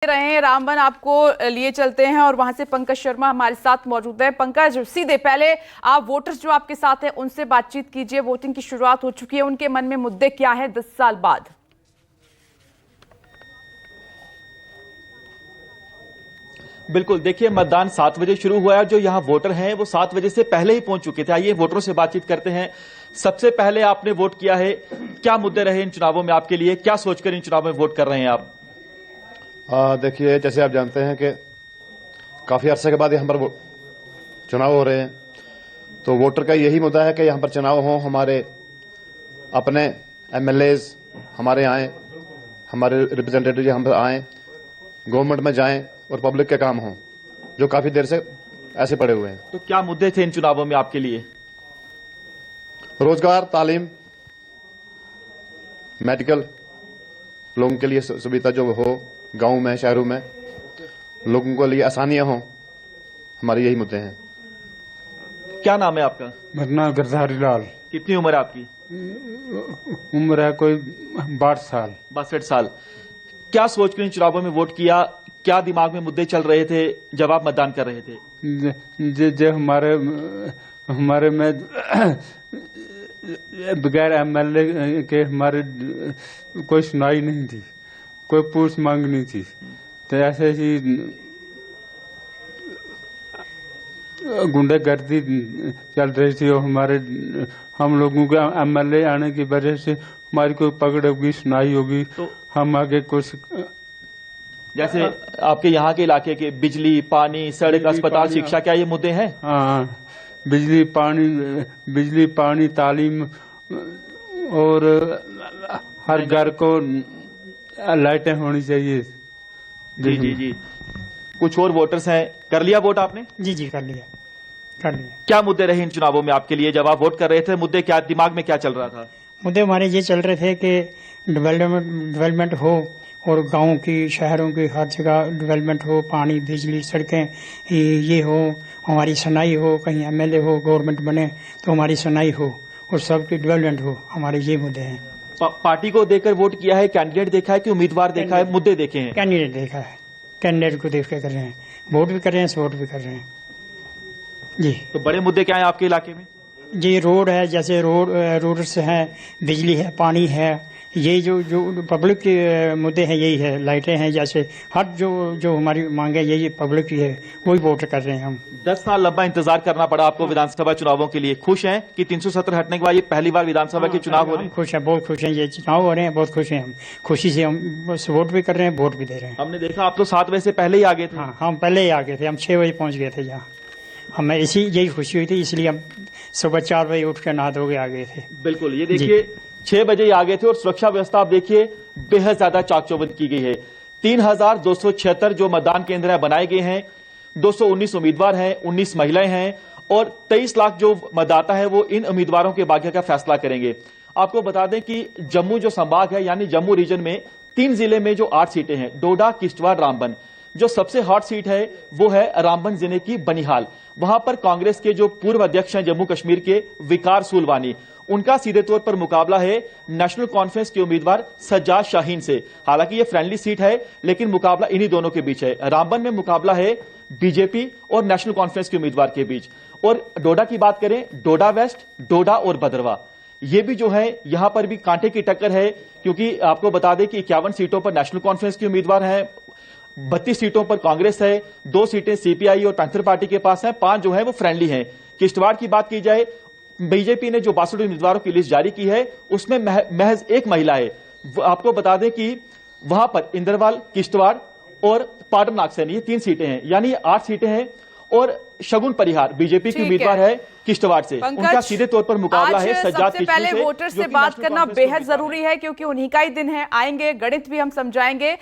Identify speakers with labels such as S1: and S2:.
S1: रहे हैं रामबन आपको लिए चलते हैं और वहां से पंकज शर्मा हमारे साथ मौजूद है। पंकज, सीधे पहले आप वोटर्स जो आपके साथ हैं उनसे बातचीत कीजिए। वोटिंग की शुरुआत हो चुकी है, उनके मन में मुद्दे क्या है 10 साल बाद?
S2: बिल्कुल, देखिए मतदान 7 बजे शुरू हुआ है। जो यहाँ वोटर हैं वो 7 बजे से पहले ही पहुंच चुके थे। आइए वोटरों से बातचीत करते हैं। सबसे पहले आपने वोट किया है, क्या मुद्दे रहे इन चुनावों में आपके लिए? क्या सोचकर इन चुनावों में वोट कर रहे हैं आप?
S3: देखिए, जैसे आप जानते हैं कि काफी अरसे के बाद यहाँ पर चुनाव हो रहे हैं, तो वोटर का यही मुद्दा है कि यहाँ पर चुनाव हो, हमारे अपने एमएलएज हमारे आए, हमारे रिप्रेजेंटेटिव यहाँ पर आए, गवर्नमेंट में जाएं और पब्लिक के काम हों, जो काफी देर से ऐसे पड़े हुए हैं।
S2: तो क्या मुद्दे थे इन चुनावों में आपके लिए?
S3: रोजगार, तालीम, मेडिकल, लोगों के लिए सुविधा जो हो, गांव में शहरों में लोगों के लिए आसानियां हो, हमारे यही मुद्दे हैं।
S2: क्या नाम है आपका?
S4: मेरा नाम गिरधारी लाल।
S2: कितनी उम्र है आपकी?
S4: उम्र है कोई 62 साल।
S2: 62 साल। क्या सोचकर इन चुनावों में वोट किया? क्या दिमाग में मुद्दे चल रहे थे जब आप मतदान कर रहे थे?
S4: जो हमारे में बगैर एमएलए के हमारे कोई सुनाई नहीं थी, कोई पूछ मांग नहीं थी। तो ऐसे ही गुंडागर्दी चल रही थी और हम लोगों के एमएलए आने की वजह से हमारी कोई पकड़ होगी, सुनाई होगी, तो हम आगे कुछ।
S2: जैसे आपके यहाँ के इलाके के बिजली, पानी, सड़क, अस्पताल, शिक्षा, क्या ये मुद्दे हैं?
S4: हाँ, बिजली पानी, तालीम और हर घर को लाइटें होनी चाहिए।
S2: जी जी जी। कुछ और वोटर्स हैं, कर लिया वोट आपने?
S5: जी कर लिया।
S2: क्या मुद्दे रहे इन चुनावों में आपके लिए जब आप वोट कर रहे थे? मुद्दे क्या, दिमाग में क्या चल रहा था?
S5: मुद्दे हमारे ये चल रहे थे कि डेवलपमेंट हो और गांव की, शहरों की हर जगह डेवलपमेंट हो, पानी, बिजली, सड़कें ये हो, हमारी सुनाई हो, कहीं एमएलए हो, गवर्नमेंट बने तो हमारी सुनाई हो और सबकी डेवलपमेंट हो। हमारे ये मुद्दे हैं।
S2: पार्टी को देखकर वोट किया है, कैंडिडेट देखा है कि उम्मीदवार देखा है, मुद्दे देखे हैं?
S5: कैंडिडेट देखा है, कैंडिडेट को देख के कर रहे हैं, वोट भी कर रहे हैं, सपोर्ट भी कर रहे हैं जी।
S2: तो बड़े मुद्दे क्या हैं आपके इलाके में?
S5: जी रोड है, जैसे रोड्स हैं, बिजली है, पानी है, ये जो पब्लिक के मुद्दे हैं यही है। लाइटें हैं, जैसे हर जो हमारी मांग है यही पब्लिक की है, वही वोट कर रहे हैं हम।
S2: 10 साल लंबा इंतजार करना पड़ा आपको विधानसभा चुनावों के लिए। खुश हैं कि 370 हटने के बाद ये पहली बार विधानसभा के चुनाव हो रहे हैं?
S5: खुश हैं, बहुत खुश हैं। ये चुनाव हो रहे हैं, बहुत खुश हैं हम। खुशी से हम वोट भी कर रहे हैं, वोट भी दे रहे हैं।
S2: हमने देखा आप तो 7 बजे से पहले ही आ गए थे।
S5: हाँ, हम पहले ही आ गए थे, हम 6 बजे पहुंच गए थे यहाँ। हमें यही खुशी हुई थी, इसलिए हम सुबह 4 बजे उठ कर नहा धो के आ गए थे।
S2: बिल्कुल, ये देखिए 6 बजे ही आ गए थे और सुरक्षा व्यवस्था आप देखिए बेहद ज्यादा चाक चौबंद की गई है। 3276 जो मतदान केंद्र बनाए गए हैं, 219 उम्मीदवार हैं, 19 महिलाएं हैं और 23 लाख जो मतदाता है वो इन उम्मीदवारों के भाग्य का फैसला करेंगे। आपको बता दें कि जम्मू जो संभाग है यानी जम्मू रीजन में 3 जिले में जो 8 सीटें हैं, डोडा, किश्तवाड़, रामबन, जो सबसे हॉट सीट है वो है रामबन जिले की बनिहाल। वहां पर कांग्रेस के जो पूर्व अध्यक्ष हैं जम्मू कश्मीर के, विकार सुलवानी, उनका सीधे तौर पर मुकाबला है नेशनल कॉन्फ्रेंस के उम्मीदवार सज्जाद शाहीन से। हालांकि ये फ्रेंडली सीट है लेकिन मुकाबला इन्हीं दोनों के बीच है। रामबन में मुकाबला है बीजेपी और नेशनल कॉन्फ्रेंस के उम्मीदवार के बीच। और डोडा की बात करें, डोडा वेस्ट, डोडा और भदरवा, ये भी जो है यहां पर भी कांटे की टक्कर है, क्योंकि आपको बता दें कि 51 सीटों पर नेशनल कॉन्फ्रेंस के उम्मीदवार हैं, 32 सीटों पर कांग्रेस है, 2 सीटें सीपीआई और पैंथर पार्टी के पास हैं, 5 जो है वो फ्रेंडली हैं। किश्तवाड़ की बात की जाए, बीजेपी ने जो 62 उम्मीदवारों की लिस्ट जारी की है उसमें महज एक महिला है। आपको बता दें कि वहां पर इंदरवाल, किश्तवाड़ और पाटन नागसैनी, ये 3 सीटें हैं, यानी 8 सीटें हैं। और शगुन परिहार बीजेपी की उम्मीदवार है किश्तवाड़ से, उनका सीधे तौर पर मुकाबला है सज्जाद
S1: सबसे पहले वोटर से बात करना बेहद जरूरी है क्योंकि उन्हीं का ही दिन है। आएंगे, गणित भी हम समझाएंगे।